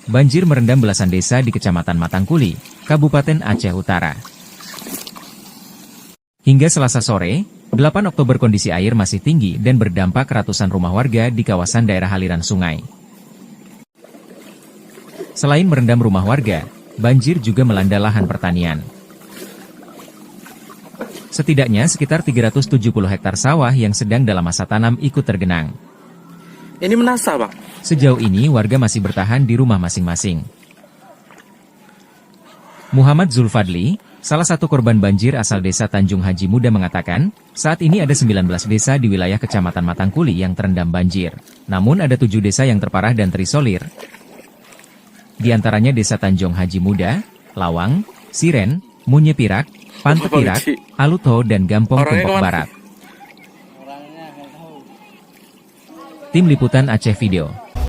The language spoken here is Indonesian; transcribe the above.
banjir merendam belasan desa di Kecamatan Matangkuli, Kabupaten Aceh Utara. Hingga Selasa sore, 8 Oktober kondisi air masih tinggi dan berdampak ratusan rumah warga di kawasan daerah aliran sungai. Selain merendam rumah warga, banjir juga melanda lahan pertanian. Setidaknya sekitar 370 hektar sawah yang sedang dalam masa tanam ikut tergenang. Ini menasah, Bang. Sejauh ini warga masih bertahan di rumah masing-masing. Muhammad Zulfadli, salah satu korban banjir asal desa Tanjung Haji Muda mengatakan, saat ini ada 19 desa di wilayah Kecamatan Matangkuli yang terendam banjir. Namun ada 7 desa yang terparah dan terisolir. Di antaranya desa Tanjung Haji Muda, Lawang, Siren, Munye Pirak, Pante Pirak, Aluto, dan Gampong Tumpok Barat. Tim Liputan Aceh Video.